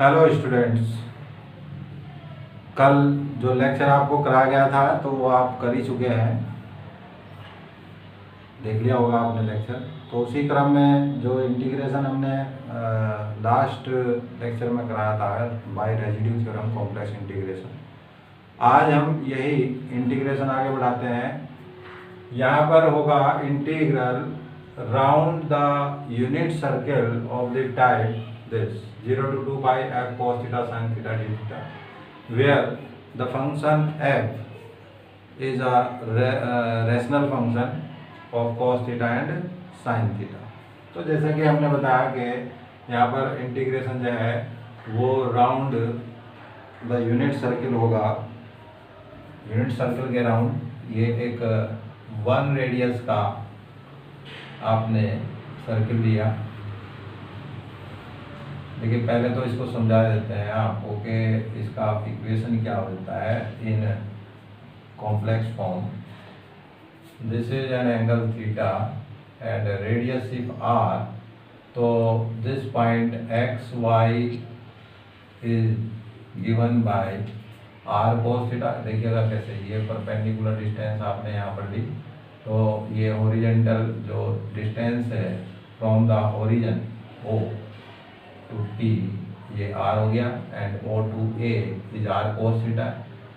Hello students. कल जो lecture आपको कराया गया था तो वो आप कर ही चुके हैं, देख लिया होगा आपने लेक्चर। तो उसी क्रम में जो इंटीग्रेशन हमने लास्ट लेक्चर में कराया था by residue theorem complex integration, आज हम यही इंटीग्रेशन आगे बढ़ाते हैं। यहाँ पर होगा integral round the unit circle of the type this 0 to 2 by f cos theta sin theta d theta, where the function f is a rational function of cos theta and sin theta। तो जैसा कि हमने बताया कि यहाँ पर integration जो है वो राउंड द यूनिट सर्कल होगा। यूनिट सर्कल के राउंड ये एक 1 रेडियस का आपने सर्कल लिया। देखिए पहले तो इसको समझा देते हैं आपको कि इसका इक्वेशन क्या होता है in complex form. This is an angle theta and radius if r, तो this point x y is given by r cos theta. देखिएगा कैसे ये परपेंडिकुलर डिस्टेंस आपने यहाँ पर ली, तो ये हॉरिजॉन्टल जो डिस्टेंस है from the origin o to t ये आर हो गया, and o to a is r cos theta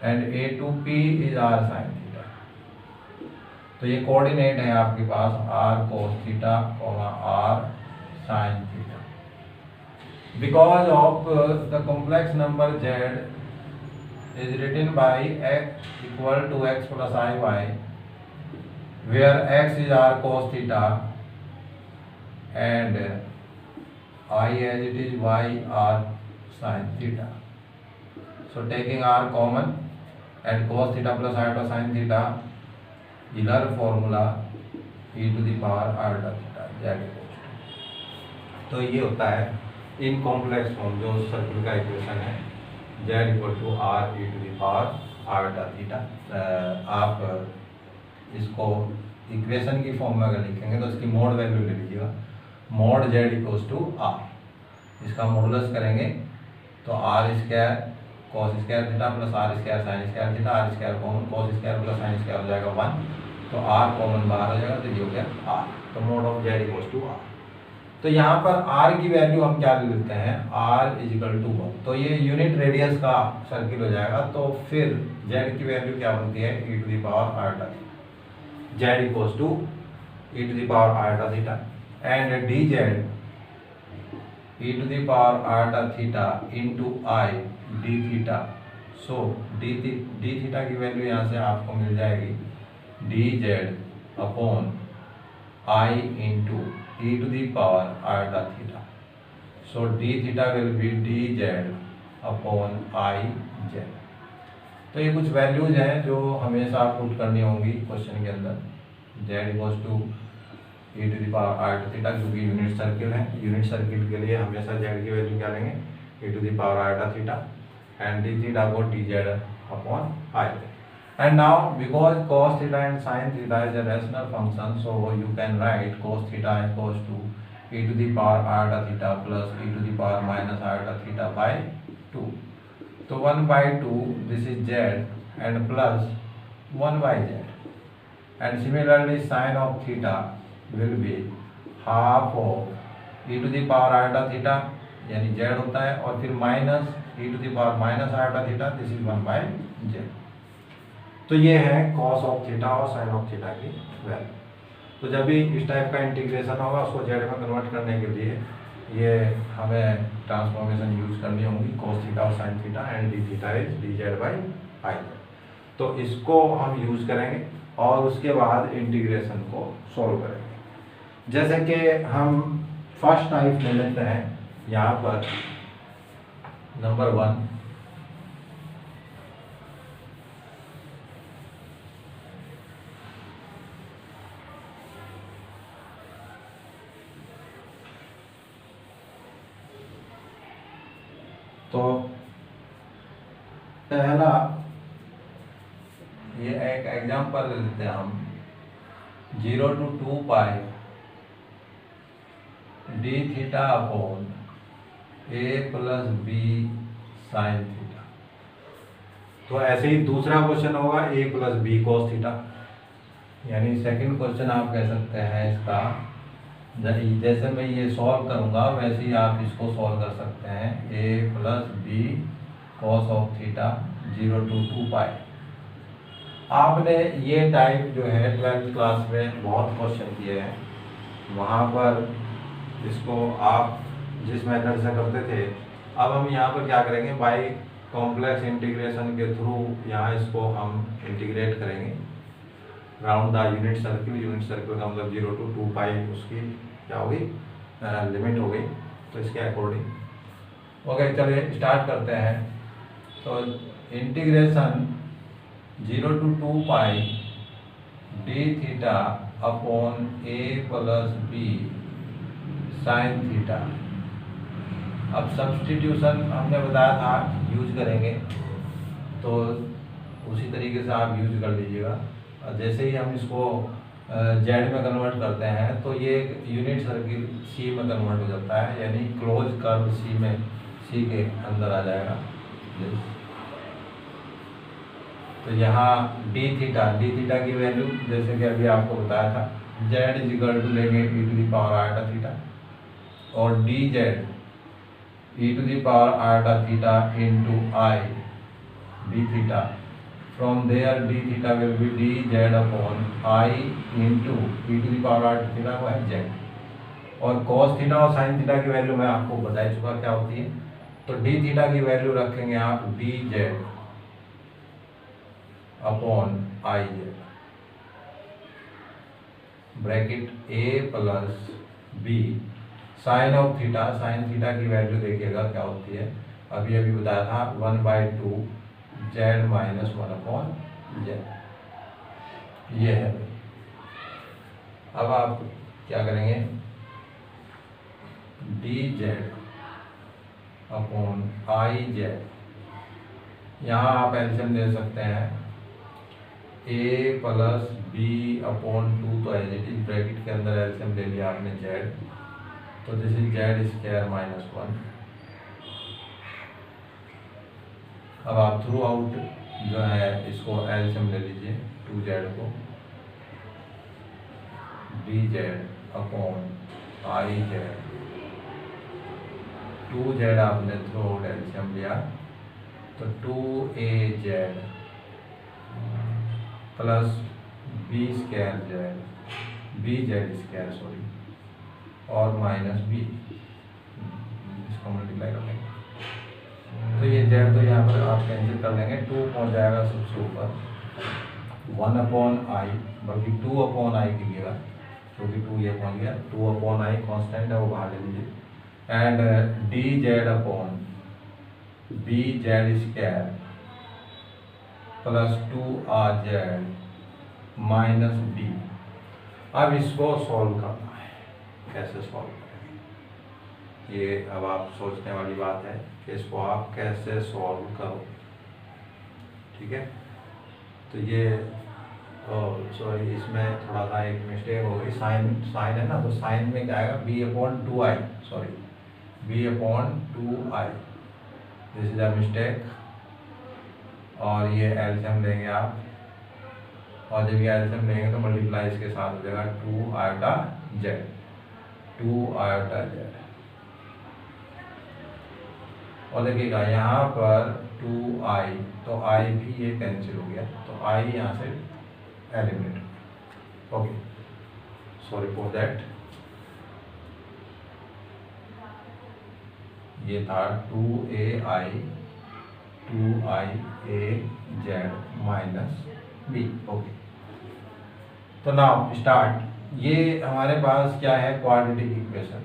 and a to p is r sine theta. तो ये कोऑर्डिनेट है आपके पास r cos theta r sine theta. Because of the complex number z is written by x equal to x plus iy, where x is r cos theta and I as it is y r sin theta. So taking r common and cos theta plus iota sin theta, Euler formula e to the power iota theta z equals to। तो ये होता है in complex form जो circle का equation है z equal to R E to the power iota theta. आप इसको equation की फॉर्म में अगर लिखेंगे तो इसकी मोड वैल्यू ले लीजिएगा, mod z equals to R. इसका मॉडुलस करेंगे तो R square cos square theta plus R square sine square theta, R square common cos square plus sine square हो जाएगा 1, तो आर कॉमन बाहर हो जाएगा, तो ये हो गया आर। तो mod of z equals to R. तो यहाँ पर r की वैल्यू हम क्या ले लेते हैं, r इजिकल टू 1, तो ये यूनिट रेडियस का सर्किल हो जाएगा। तो फिर z की वैल्यू क्या बनती है e to the power iota theta, z equals to e to the power iota theta and dz e to the power iota theta into i d theta. So d theta की value यहाँ से आपको मिल जाएगी dz upon i into e to the power iota theta. So d theta will be dz upon i z। तो ये कुछ values हैं जो हमेशा पुट करनी होंगी क्वेश्चन के अंदर। z equals to e to the power iota theta, जो कि यूनिट सर्किल है। यूनिट सर्किल के लिए हमेशा z की वैल्यू क्या लेंगे e to the power iota theta and d theta को dz upon i। And now because cos theta and sin theta is a rational function, so you can write cos theta equals to e to the power iota theta plus e to the power minus iota theta by 2। तो 1 by 2 this is z and plus 1 by z, and similarly sin of theta will be half of e to the power iota theta यानी z होता है, और फिर minus e to the power minus iota theta, this is 1 by z। तो ये है cos of theta और sin of theta की वैल्यू। तो जब भी इस टाइप का इंटीग्रेशन होगा उसको z में कन्वर्ट करने के लिए ये हमें ट्रांसफॉर्मेशन यूज करनी होगी, cos थीटा और sin theta and d theta is dz by i। तो इसको हम यूज करेंगे और उसके बाद इंटीग्रेशन को सॉल्व करेंगे। जैसे कि हम फर्स्ट टाइप ले लेते हैं यहाँ पर नंबर 1। तो पहला ये एक एग्जांपल ले लेते हैं हम, 0 to 2 pi D theta upon A plus B sine theta. तो ऐसे ही दूसरा क्वेश्चन होगा A plus B cos theta, यानी सेकंड क्वेश्चन आप कह सकते हैं इसका, जैसे मैं ये सॉल्व करूंगा वैसे ही आप इसको सॉल्व कर सकते हैं। A plus B cos of theta 0 to 2 pi. आपने ये टाइप जो है 12th क्लास में बहुत क्वेश्चन किए हैं, वहाँ पर इसको आप जिस मेथड से करते थे, अब हम यहाँ पर क्या करेंगे, बाय कॉम्प्लेक्स इंटीग्रेशन के थ्रू यहाँ इसको हम इंटीग्रेट करेंगे round the unit circle. Unit circle का मतलब 0 to 2 पाई उसकी क्या होगी, लिमिट हो गई। तो इसके अकॉर्डिंग ओके, चलिए स्टार्ट करते हैं। तो integration 0 to 2 pi D theta upon A plus B sine theta. अब सब्सटीट्यूशन हमने बताया था यूज करेंगे, तो उसी तरीके से आप यूज कर लीजिएगा। और जैसे ही हम इसको जेड में कन्वर्ट करते हैं तो ये यूनिट सर्किल सी में कन्वर्ट हो जाता है, यानी क्लोज कर्व सी में, सी के अंदर आ जाएगा। तो यहाँ डी थीटा की वैल्यू जैसे कि अभी आपको बताया था, जेड इजिकल टू लेंगे e to the power iota theta, और d z e to the power iota theta into i d theta. From there d theta will be dz upon I into e to the power r theta वो है z। और cos theta और sin theta की value मैं आपको बता चुका क्या होती है। तो d थीटा की वैल्यू रखेंगे आप dz upon i z, bracket a plus b sine of theta. Sine theta की वैल्यू देखिएगा क्या होती है, अभी बताया था 1/2 जेड माइनस 1 अपॉन जेड, ये है। अब आप क्या करेंगे, D Z upon i Z, यहाँ आप एल्सियम ले सकते हैं ए प्लस बी अपॉन 2, तो एज इट इज ब्रैकेट के अंदर एल्सियम ले लिया आपने जेड, तो this is Z square minus 1। अब आप थ्रू आउट जो है इसको एल्सियम ले लीजिए 2z को, dz upon i Z, 2z आपने थ्रू आउट एल्सियम लिया तो 2az plus B square Z, bz square sorry, और माइनस b, इसको मल्टीप्लाई कर लेंगे तो ये जेड तो यहाँ पर आप कैंसिल कर लेंगे, 2 पहुँच जाएगा सबसे ऊपर, 1 अपॉन आई, बल्कि 2 अपॉन आई कीजिएगा क्योंकि 2 ये पहुँच गया, 2 अपॉन आई कॉन्स्टेंट है वो बाहर ले लीजिए, and D Z upon B Z square plus 2rz minus B. अब इसको सॉल्व करना है, कैसे सॉल्व करेंगे ये अब आप सोचने वाली बात है कि इसको आप कैसे सॉल्व करो, ठीक है। तो ये सॉरी इसमें थोड़ा सा एक मिस्टेक हो गई, साइन है ना, तो साइन में क्या आएगा b upon 2i, sorry b upon 2i, this is a mistake. और ये एल्सियम लेंगे आप, और जब ये एल्सियम लेंगे तो मल्टीप्लाई इसके साथ हो जाएगा 2 आयोटा जेड, 2 आयोटा जेड। और देखिएगा यहाँ पर 2i, तो i भी ये कैंसिल हो गया, तो i यहाँ से eliminate. Okay, sorry for that, ये था 2ai 2iaz minus b। Okay, तो नाउ स्टार्ट। ये हमारे पास क्या है, क्वाड्रेटिक इक्वेशन।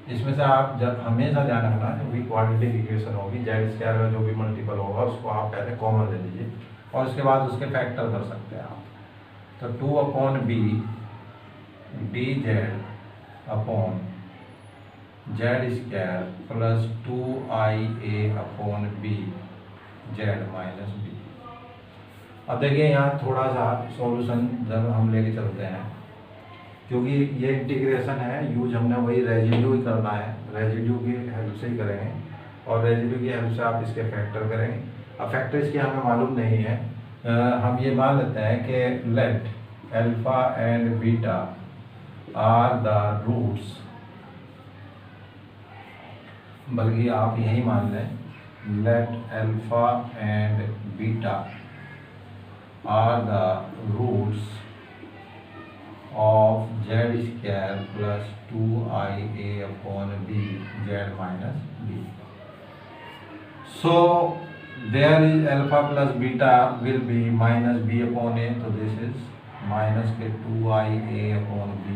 इसमें से आप जब हमेशा ध्यान रखना, जो भी क्वाड्रेटिक इक्वेशन होगी जेड स्क्वायर में जो भी मल्टीपल होगा उसको आप पहले कॉमन ले लीजिए और उसके बाद उसके फैक्टर कर सकते हैं आप। तो 2 upon B D Z upon Z square plus 2ia upon B Z minus B. अब देखिए यहाँ थोड़ा सा सॉल्यूशन जब हम लेके चलते हैं, क्योंकि ये इंटीग्रेशन है, यूज हमने वही रेजिड्यू ही करना है, रेजिड्यू की हेल्प से ही करेंगे, और रेजिड्यू की हेल्प से आप इसके फैक्टर करेंगे। अब फैक्टर इसके हमें मालूम नहीं है, हम ये मान लेते हैं कि let alpha and beta are the roots, बल्कि आप यही मान लें, let alpha and beta are the roots of z square plus 2ia upon b z minus b. So there is alpha plus beta will be minus b upon a, so this is minus के 2ia upon b,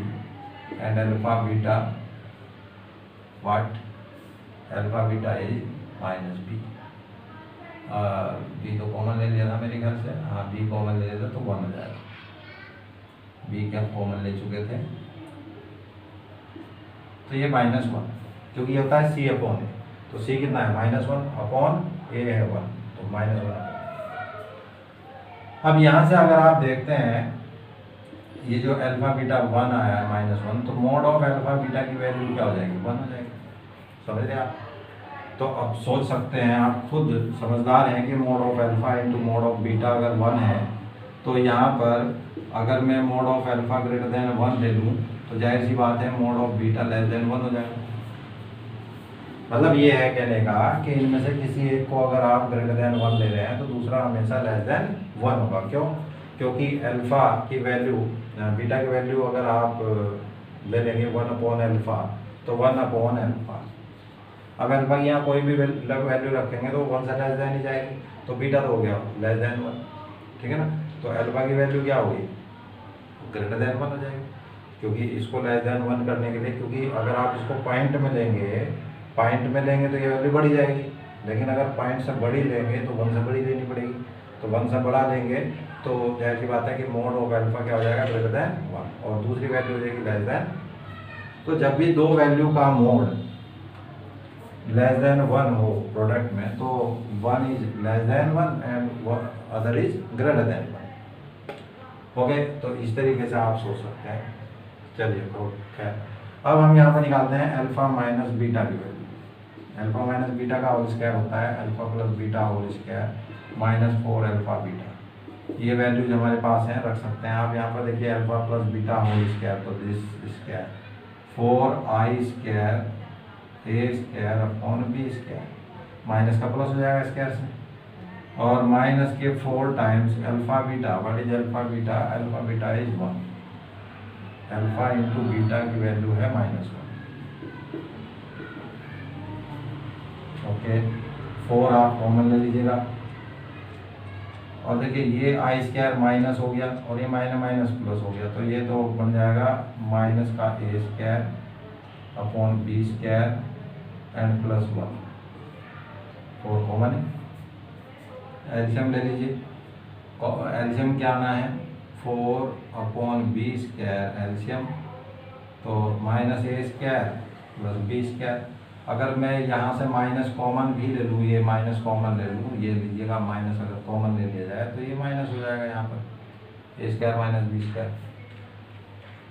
and alpha beta what? Alpha beta is minus b. b तो common ले लिया था मेरे ख्याल से, हाँ b common ले लिया था तो 1 हो जाएगा, बी के हम कॉमन ले चुके थे, तो ये -1, क्योंकि ये होता है सी अपॉन ए, तो सी कितना है -1 अपॉन ए है 1, तो -1। अब यहाँ से अगर आप देखते हैं ये जो अल्फा बीटा 1 आया है -1, तो मोड ऑफ अल्फा बीटा की वैल्यू क्या हो जाएगी? 1 हो जाएगी, समझ रहे आप? तो अब सोच सकते हैं, आप खुद समझदार हैं कि mode of alpha into mode of beta अगर 1 है, तो यहाँ पर अगर मैं mode of alpha greater than 1 ले लूँ तो जाहिर सी बात है mode of beta less than 1 हो जाएगा। मतलब ये है कहने का कि इनमें से किसी एक को अगर आप ग्रेटर देन 1 ले रहे हैं तो दूसरा हमेशा लेस देन 1 होगा। क्यों? क्योंकि अल्फा की वैल्यू, बीटा की वैल्यू अगर आप ले लेंगे 1 अपॉन अल्फा, तो 1 अपॉन अल्फा, अब अल्फा की यहाँ कोई भी वैल्यू रखेंगे तो 1 से लेस देन ही जाएगी, तो बीटा तो हो गया लेस देन 1, ठीक है ना? तो अल्फा की वैल्यू क्या होगी? ग्रेटर देन 1 हो जाएगी, क्योंकि इसको लेस देन 1 करने के लिए, क्योंकि अगर आप इसको पॉइंट में लेंगे तो ये वैल्यू बढ़ी जाएगी, लेकिन अगर पॉइंट से बड़ी लेंगे तो 1 से बड़ी लेनी पड़ेगी, तो 1 से बड़ा लेंगे तो जाहिर सी बात है कि मोड ऑफ अल्फा क्या हो जाएगा? ग्रेटर देन 1, और दूसरी वैल्यू हो जाएगी लेस देन। तो जब भी दो वैल्यू का मोड लेस देन 1 हो प्रोडक्ट में, तो 1 is less than 1 and other is greater than 1। Okay, तो इस तरीके से आप सोच सकते हैं। चलिए खैर, अब हम यहाँ पर निकालते हैं अल्फा माइनस बीटा की वैल्यू। अल्फा माइनस बीटा का होल स्क्वायर होता है alpha plus beta whole square minus 4 alpha beta. ये वैल्यूज हमारे पास हैं, रख सकते हैं आप। यहाँ पर देखिए alpha plus beta whole square, तो this square 4i square a square upon b square, minus का प्लस हो जाएगा स्क्वायर से, और माइनस के 4 times alpha beta. What is alpha beta? Alpha beta is 1, alpha into beta की value है -1। Okay, 4 आप कॉमन ले लीजिएगा, और देखिए ये आई स्क्वायर माइनस हो गया और ये माइनस माइनस प्लस हो गया, तो ये तो बन जाएगा माइनस का a square upon b square and plus 1, 4 common है। एल्शियम ले लीजिए, एल्शियम क्या आना है? 4 अपॉन बी स्क्वायर एल्शियम, तो माइनस ए स्क्वायर प्लस बी स्क्वायर। अगर मैं यहाँ से माइनस कॉमन भी ले लूँ, ये माइनस कॉमन ले लूँ, ये लीजिएगा माइनस अगर कॉमन ले लिया जाए तो ये माइनस हो जाएगा यहाँ पर, ए स्क्वायर माइनस बी स्क्वायर।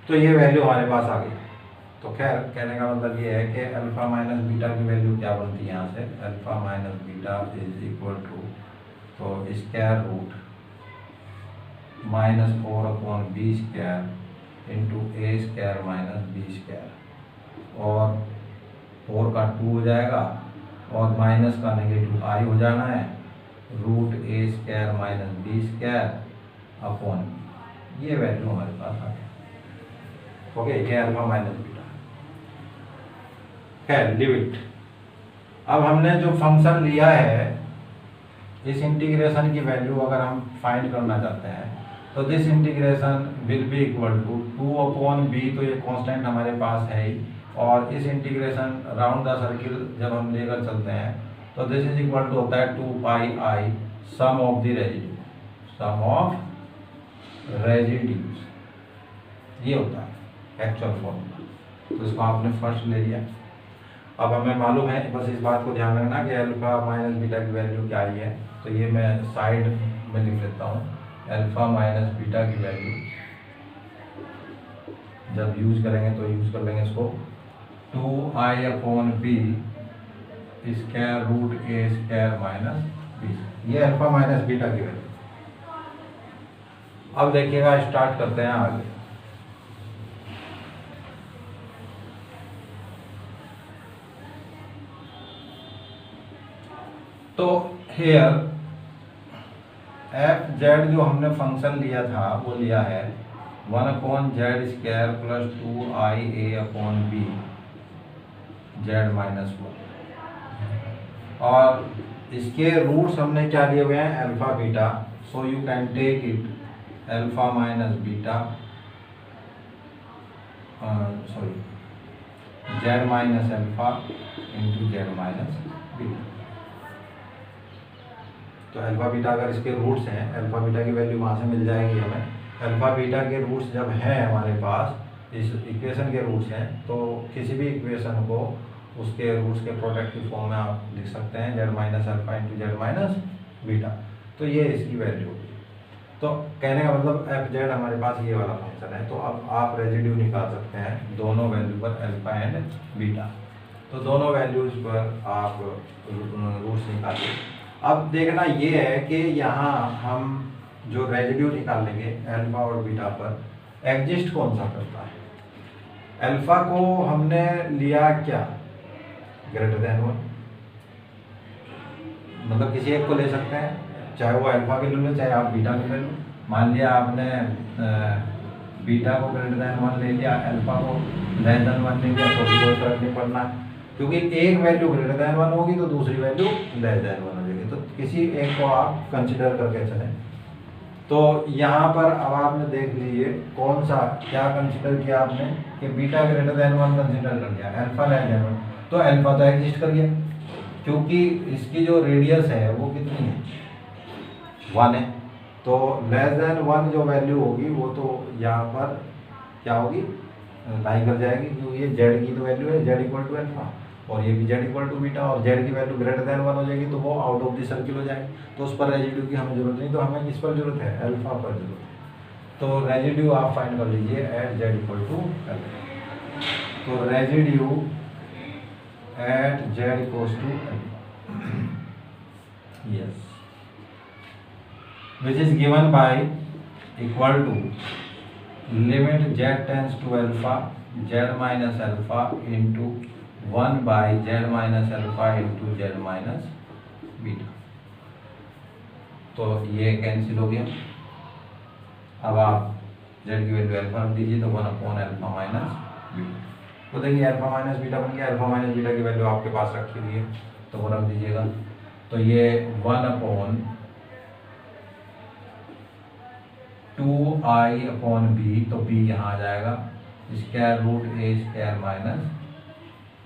तो ये वैल्यू हमारे पास आ गई। तो खैर कहने का मतलब ये है कि अल्फा माइनस बीटा की वैल्यू क्या बनती है यहाँ से? Alpha minus beta is equal to, तो square root -4 upon b square into a square minus b square, और 4 का 2 हो जाएगा और माइनस का नेगेटिव आई हो जाना है, root a square minus b square upon, ये वैल्यू हमारे पास आ गया। ओके, ये अल्फा माइनस बीटा है। लिमिट, अब हमने जो फंक्शन लिया है, इस इंटीग्रेशन की वैल्यू अगर हम फाइंड करना चाहते हैं तो this integration will be equal to 2 upon B, तो ये कांस्टेंट हमारे पास है ही, और इस इंटीग्रेशन राउंड द सर्किल जब हम लेकर चलते हैं तो दिस इज इक्वल टू होता है 2 pi i sum of the residue, sum of residues, ये होता है एक्चुअल फॉर्मूला। तो इसको आपने फर्स्ट ले लिया। अब हमें मालूम है, बस इस बात को ध्यान रखना कि अल्फा माइनस बीटा की वैल्यू क्या आई है, तो ये मैं साइड में लिख लेता हूँ। अल्फा माइनस बीटा की वैल्यू जब यूज करेंगे तो यूज कर लेंगे इसको 2i/b square root a square minus b। ये अल्फा माइनस बीटा की वैल्यू। अब देखिएगा, स्टार्ट करते हैं आगे। तो हेयर एफ जेड जो हमने फंक्शन लिया था वो लिया है 1/z square plus 2ia/b Z minus 1, और इसके रूट्स हमने क्या लिए हुए हैं, alpha beta. So you can take it alpha minus beta, sorry Z minus alpha into Z minus beta. तो अल्फा बीटा अगर इसके रूट्स हैं, अल्फा बीटा की वैल्यू वहाँ से मिल जाएगी हमें। अल्फा बीटा के रूट्स जब हैं हमारे पास, इस इक्वेशन के रूट्स हैं, तो किसी भी इक्वेशन को उसके रूट्स के प्रोडक्ट की फॉर्म में आप लिख सकते हैं, Z minus alpha into Z minus beta. तो ये इसकी वैल्यू होगी। तो कहने का मतलब एफ जेड हमारे पास ये वाला फंक्शन है। तो अब आप रेजिड्यू निकाल सकते हैं दोनों वैल्यू पर, अल्फा एंड बीटा। तो दोनों वैल्यूज पर आप रूट्स निकालिए। अब देखना ये है कि यहाँ हम जो रेजिड्यू निकालेंगे अल्फा और बीटा पर, एग्जिस्ट कौन सा करता है। अल्फा को हमने लिया क्या, ग्रेटर देन 1, मतलब किसी एक को ले सकते हैं, चाहे वो अल्फा की ले लो चाहे आप बीटा की ले लो। मान लिया आपने बीटा को ग्रेटर देन 1 ले लिया, अल्फा को लेस देन 1 ले लिया, तो भी कोई फर्क नहीं पड़ना है, क्योंकि एक वैल्यू ग्रेटर देन 1 होगी तो दूसरी वैल्यू लेस देन 1 हो जाएगी। तो किसी एक को आप कंसिडर करके चलें। तो यहाँ पर अब आपने देख लीजिए कौन सा क्या कंसिडर किया आपने, कि बीटा ग्रेटर देन 1 कंसिडर कर लिया, अल्फा लेस देन 1। तो अल्फा तो एग्जिस्ट कर गया, क्योंकि इसकी जो रेडियस है वो कितनी है, 1 है। तो लेस देन 1 जो वैल्यू होगी वो तो यहाँ पर क्या होगी, लाई कर जाएगी, क्योंकि ये जेड की तो वैल्यू है, जेड इक्वल टू अल्फा, और ये भी जेड इक्वल टू बीटा, और जेड की वैल्यू ग्रेटर देन 1 हो जाएगी, तो वो आउट ऑफ द सर्किल हो जाएगी। तो उस पर रेजिड्यू की हमें जरूरत नहीं, तो हमें किस पर जरूरत है, अल्फा पर जरूरत है। तो रेजिड्यू आप फाइंड कर लीजिए at z equal to alpha. तो residue at z equals to alpha, yes, which is given by equal to limit z tends to alpha z minus alpha into 1 by z minus alpha into z minus beta। तो ये cancel हो गया। अब आप z की value alpha रख दीजिए, तो 1/अल्फा माइनस बीटा। तो देखिए अल्फा माइनस बीटा बन गया। अल्फा माइनस बीटा की वैल्यू आपके पास रखी हुई है, तो वो रख दीजिएगा। तो ये 1/2i/b, तो b यहाँ आ जाएगा square root a square minus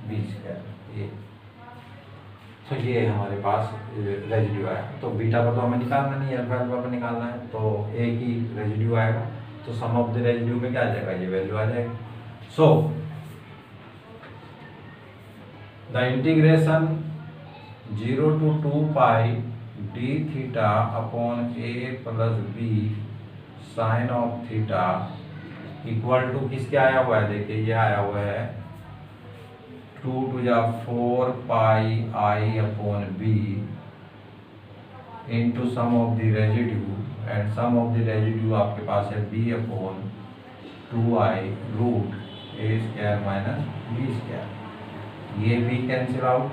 b square a. तो ये हमारे पास रेजिड्यू आया। तो बीटा पर तो हमें निकालना नहीं है, अल्फा अल्फा पर निकालना है, तो a की रेजिड्यू आएगा। तो सम ऑफ द रेजिड्यू में क्या आ जाएगा, ये वैल्यू आ जाएगी। So the integration 0 to 2 pi d theta upon a plus b sine of theta equal to किसके आया हुआ है, देखिए ये आया हुआ है 2 to the 4 pi i/b into sum of the residue, and sum of the residue आपके पास है b/2i root a square minus b square. ये b कैंसिल आउट,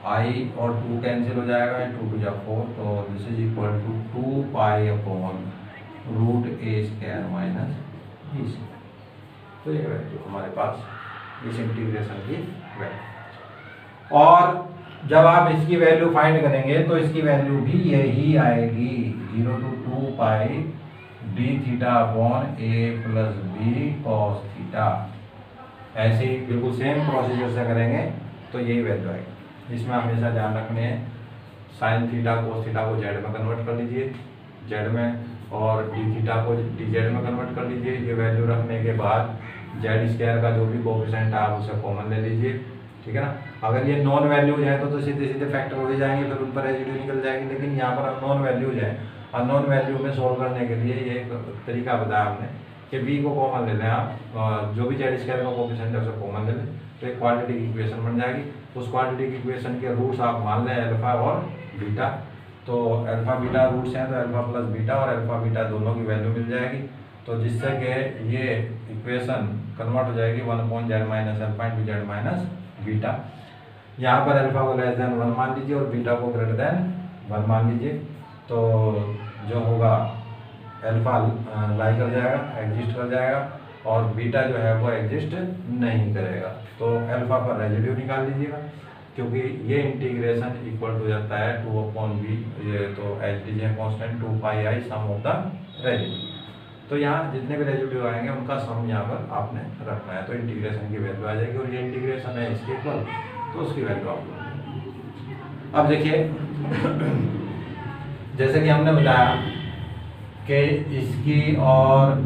i और 2 कैंसिल हो जाएगा, 2 to the 4, तो this is equal to 2 pi root a square minus b square. तो ये वैल्यू हमारे पास इस इंटीग्रेशन की वैल्यू। और जब आप इसकी वैल्यू फाइंड करेंगे तो इसकी वैल्यू भी यही आएगी, 0 to 2 pi d theta upon a plus b cos theta. ऐसे ही बिल्कुल सेम प्रोसीजर से करेंगे तो यही वैल्यू आएगी। इसमें हमेशा ध्यान रखने हैं, साइन थीटा कोस थीटा को जेड में कन्वर्ट कर लीजिए, जेड में, और डी थीटा को डी जेड में कन्वर्ट कर लीजिए। ये वैल्यू रखने के बाद जेड स्क्वायर का जो भी कोएफिशिएंट है आप उसे कॉमन ले लीजिए, ठीक है ना। अगर ये नॉन वैल्यूज हैं तो सीधे सीधे फैक्टर हो जाएंगे, फिर उन पर रेजिड्यू निकल जाएगी। लेकिन यहाँ पर अननोन वैल्यूज हैं, अननोन वैल्यू में सोल्व करने के लिए ये एक तरीका बताया हमने कि बी को कॉमन ले लें आप, जो भी जेड स्क्वायर का कोएफिशिएंट है उसे कॉमन ले लें, तो एक क्वाड्रेटिक इक्वेशन बन जाएगी। उस क्वाड्रेटिक इक्वेशन के रूट्स आप मान लें अल्फा और बीटा। तो अल्फा बीटा रूट्स हैं, तो अल्फा प्लस बीटा और अल्फा बीटा दोनों की वैल्यू मिल जाएगी। तो जिससे कि ये इक्वेशन कन्वर्ट हो जाएगी 1/z minus alpha into Z minus beta. यहाँ पर अल्फा को लेस देन 1 मान लीजिए और बीटा को ग्रेटर देन 1 मान लीजिए। तो जो होगा अल्फा लाई कर जाएगा, एग्जिस्ट कर जाएगा, और बीटा जो है वो एग्जिस्ट नहीं करेगा। तो अल्फा पर रेजिड्यू निकाल लीजिएगा, क्योंकि ये इंटीग्रेशन इक्वल हो जाता है 2/b, ये तो एच डी है constant 2πi sum of the residue. तो यहाँ जितने भी रेजिड्यू आएंगे उनका सम यहाँ पर आपने रखना है, तो इंटीग्रेशन की वैल्यू आ जाएगी। और ये इंटीग्रेशन है इसके इक्वल, तो उसकी वैल्यू आप लोग। अब देखिए जैसे कि हमने बताया कि इसकी और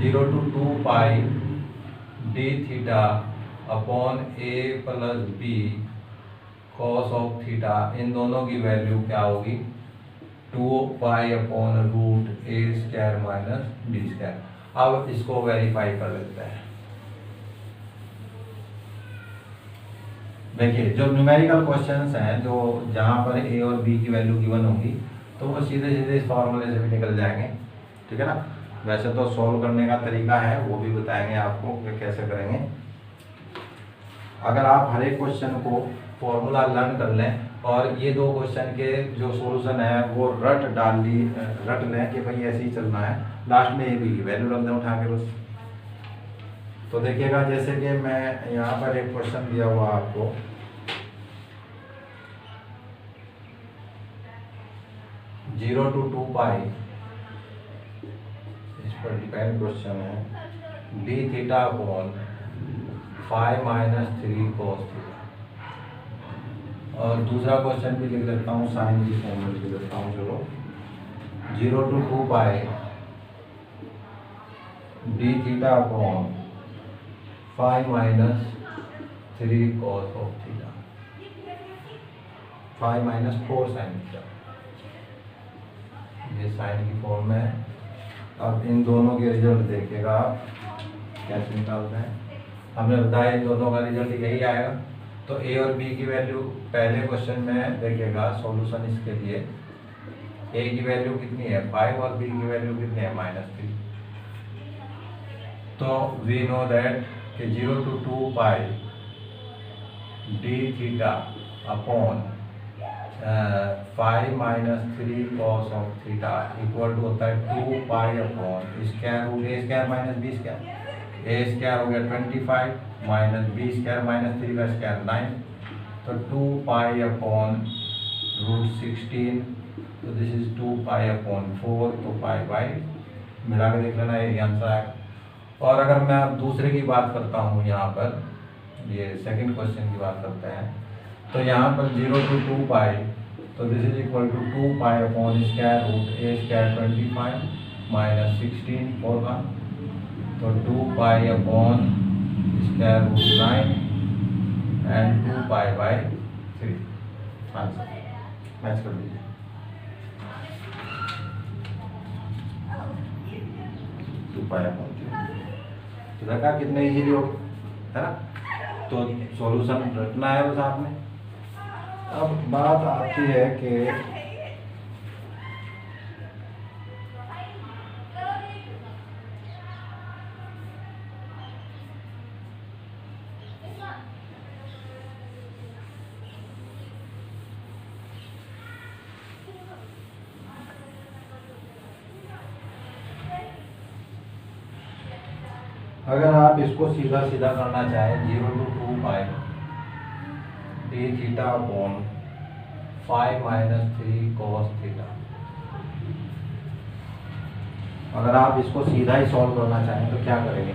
0 to 2π d theta upon a plus b cos of theta, इन दोनों की वैल्यू क्या होगी 2π upon root a square minus b square. अब इसको वेरीफाई कर लेते हैं। देखिए जो न्यूमेरिकल क्वेश्चंस हैं, जो जहाँ पर a और b की वैल्यू गिवन होगी, तो वो सीधे सीधे इस फॉर्मूले से भी निकल जाएंगे, ठीक है ना। वैसे तो सॉल्व करने का तरीका है, वो भी बताएंगे आपको कि कैसे करेंगे। अगर आप हर एक क्वेश्चन को फॉर्मूला लर्न कर लें और ये दो क्वेश्चन के जो सॉल्यूशन है वो रट लें कि भाई ऐसे ही चलना है, लास्ट में ए बी की वैल्यू रख दें उठा के बस। तो देखिएगा जैसे कि मैं यहाँ पर एक क्वेश्चन दिया हुआ आपको, जीरो टू 2π, इस पर डिपेंड क्वेश्चन है, D theta upon 5 minus 3 cos theta. और दूसरा क्वेश्चन भी लिख देता हूँ, साइन की फॉर्म में लिख देता हूँ। चलो 0 to 2π d theta upon 5 minus 3 cos of theta, 5 minus 4 sine theta, ये साइन की फॉर्म में है। अब इन दोनों के रिजल्ट देखिएगा आप कैसे निकालते हैं। हमने बताया इन दोनों का रिजल्ट यही आएगा। तो ए और बी की वैल्यू पहले क्वेश्चन में देखिएगा, सॉल्यूशन इसके लिए ए की वैल्यू कितनी है 5 और बी की वैल्यू कितनी है -3। तो वी नो दैट कि 0 to 2π d theta upon 5 minus 3 cos of theta equal to होता है 2π upon square root a square minus b square. a square हो गया 25 माइनस b स्क्वायर माइनस 3 का स्क्वायर 9, तो 2π अपॉन रूट 16, तो दिस इज 2π अपॉन 4, तो pi by मिला के देख लेना, ये आंसर आएगा। और अगर मैं अब दूसरे की बात करता हूँ, यहाँ पर ये सेकंड क्वेश्चन की बात करते हैं, तो यहाँ पर 0 to 2π, तो this is equal to 2π upon square root a square 25 minus 16 होगा, तो 2π upon square root 9 and 2π by 3। Answer match कर दीजिए। तो देखा कितने इजीली हो, है ना। तो सॉल्यूशन रखना है बस आपने। अब बात आती है कि अगर आप इसको सीधा सीधा करना चाहें 0 to 2π d theta upon 5 minus 3 cos theta, अगर आप इसको सीधा ही सॉल्व करना चाहें तो क्या करेंगे?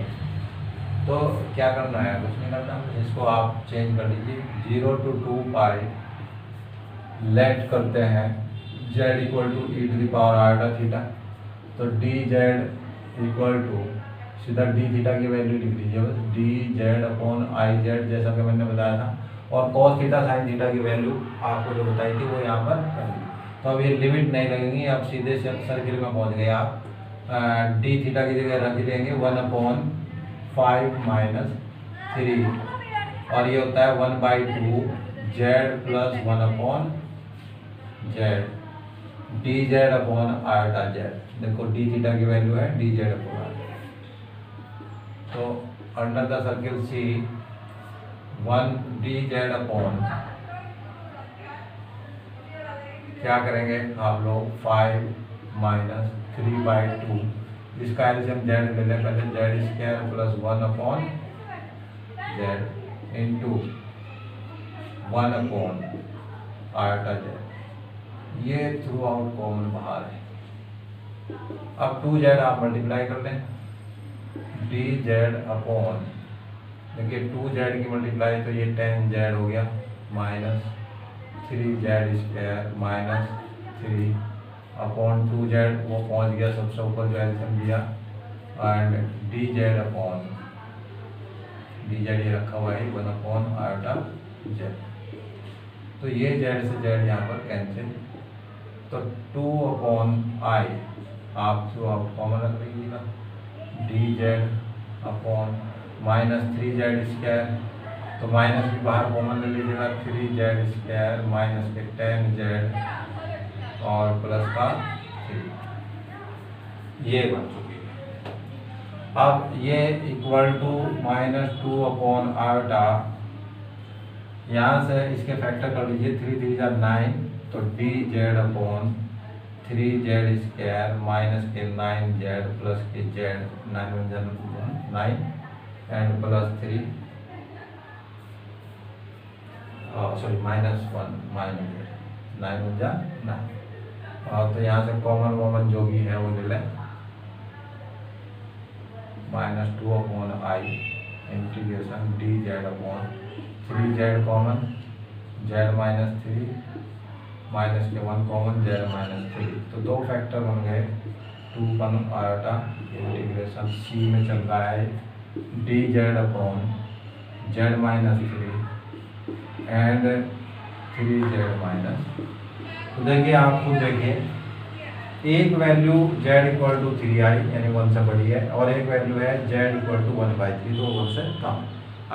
तो क्या करना है, कुछ नहीं करना, इसको आप चेंज कर लीजिए। 0 to 2π लेट करते हैं z equal to e to the power iota theta, तो डी जेड इक्वल टू सीधा डी थीटा की वैल्यू लिख दीजिए बस, d Z upon i z, जैसा कि मैंने बताया था। और कॉस थीटा साइन थीटा की वैल्यू आपको जो बताई थी वो यहाँ पर कर दी। तो अब ये लिमिट नहीं लगेंगी, आप सीधे से सर्किल में पहुँच गए। आप डी थीटा की जगह रख देंगे 1/5 माइनस 3 और ये होता है 1/2 z plus 1/z d Z upon iota z. देखो डी थीटा की वैल्यू है डी जेड अपॉन आयोटा। तो under the circle C 1 d Z upon क्या करेंगे आप लोग 5 माइनस 3/2 इसका एलसीएम जेड ले लें पहले, z square plus 1/z into 1/आयोटा जेड। ये थ्रू आउट कॉमन बाहर है। अब 2z आप मल्टीप्लाई कर लें डी जेड अपॉन, देखिए 2z की मल्टीप्लाई तो ये 10z हो गया minus 3z square minus 3 upon 2z, वो पहुंच गया सबसे ऊपर जो एल्सियम दिया, and D Z upon D Z ये रखा हुआ है 1/आयोटा जेड। तो ये जेड से जेड यहाँ पर कैंसिल, तो 2/i आप जो आप कॉमन रख लीजिएगा D Z upon minus 3z square, तो माइनस भी बाहर कॉमन ले लीजिएगा 3z स्क्वायर माइनस के 10z और प्लस का 3, ये बन चुकी है। अब ये इक्वल टू -2/आयोटा, यहाँ से इसके फैक्टर कर लीजिए 3 3 9, तो d Z upon 3z square minus के 9z प्लस के z 9 and plus 3 sorry -1 minus 9 और तो यहाँ से कॉमन जो भी है वो ले लें -2/i integration D Z upon 3z common z minus 3 minus के 1 कॉमन z माइनस 3, तो दो फैक्टर बन गए 2/आयोटा इंटीग्रेशन सी में चल रहा है d Z upon z minus 3 and 3z minus. तो देखिए आप खुद देखिए एक value z equal to 3i यानी 1 से बड़ी है, और एक वैल्यू है z इक्वल टू 1/3 तो 1 से कम।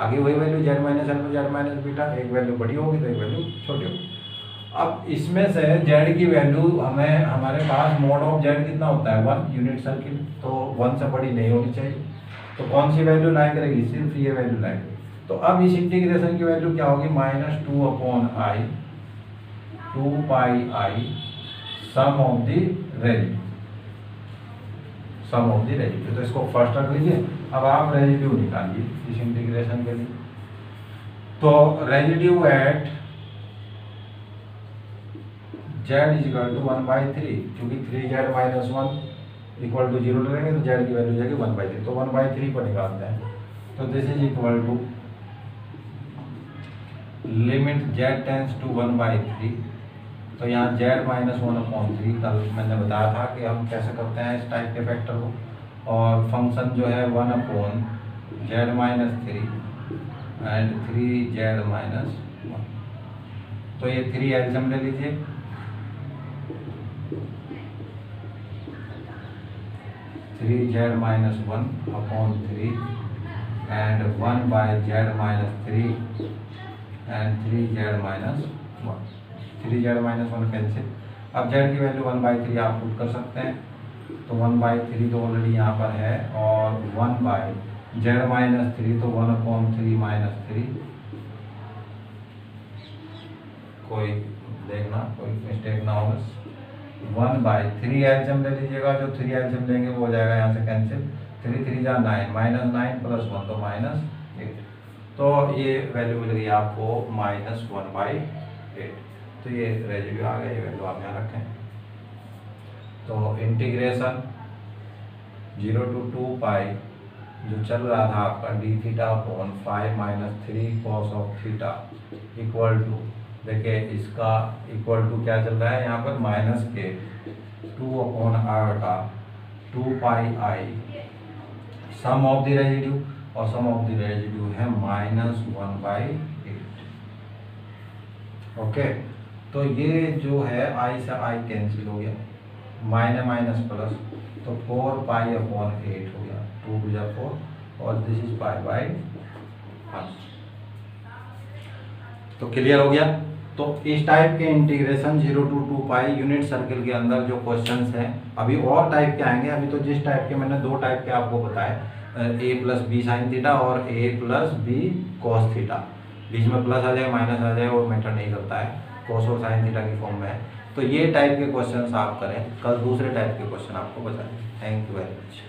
आगे वही value z minus alpha z minus beta, एक वैल्यू बड़ी होगी तो एक वैल्यू छोटी होगी। अब इसमें से z की वैल्यू हमें, हमारे पास मोड ऑफ z कितना होता है 1 यूनिट सर्किल, तो 1 से बड़ी नहीं होनी चाहिए। तो कौन सी वैल्यू लाई करेगी, सिर्फ ये वैल्यू लाई करेगी। तो अब इस इंटीग्रेशन की वैल्यू क्या होगी -2/i 2πi sum of the residue, sum of the residue. तो इसको फर्स्ट रख लीजिए। अब आप रेजिड्यू निकालिए इस इंटीग्रेशन के लिए। तो residue at z equal to 1/3, क्योंकि 3z माइनस 1 इक्वल टू 0 लेंगे तो z की वैल्यू जाएगी 1/3, तो 1/3 को निकालते हैं। तो this is equal to limit z tends to 1/3, तो यहाँ z माइनस 1/3, कल मैंने बताया था कि हम कैसे करते हैं इस टाइप के फैक्टर को, और फंक्शन जो है 1/z minus 3 and 3z minus 1, तो ये 3 एल्सियम ले लीजिए, 3z minus 1/3 and 1/z minus 3 and 3z minus 1, 3z minus 1 cancel. अब z की वैल्यू 1/3 आप पुट कर सकते हैं, तो 1/3 तो ऑलरेडी यहाँ पर है, और 1/z माइनस 3 तो 1/3 माइनस 3, कोई देखना कोई मिस्टेक ना हो, 1/3 एल्सियम ले लीजिएगा, जो 3 एल्सियम लेंगे वो हो जाएगा यहाँ से कैंसिल, 3 3 जा 9 -9 प्लस 1 तो -8, तो ये वैल्यू मिल गई आपको -1/8। तो ये रेजिड्यू आ गया, ये वैल्यू आप यहाँ रखें। तो इंटीग्रेशन 0 to 2π जो चल रहा था आपका d theta upon 5 minus 3 cos of theta equal to, देखिए इसका इक्वल टू क्या चल रहा है यहाँ पर माइनस के 2/आयोटा 2πi sum of the residue, और सम ऑफ द रेजिड्यू है -1/8। ओके, तो ये जो है i से i कैंसिल हो गया, माइनस प्लस, तो 4π/8 हो गया, 2 to 4, और दिस इज π/1। तो क्लियर हो गया। तो इस टाइप के integration 0 to 2 pi unit circle के अंदर जो क्वेश्चंस हैं, अभी और टाइप के आएंगे। अभी तो जिस टाइप के मैंने 2 टाइप के आपको बताए, a plus B sine theta और a plus B cos theta, बीच में प्लस आ जाए माइनस आ जाए वो मैटर नहीं करता है, कॉस और साइन थीटा की फॉर्म में है। तो ये टाइप के क्वेश्चंस आप करें, कल दूसरे टाइप के क्वेश्चन आपको बताएं। Thank you very much.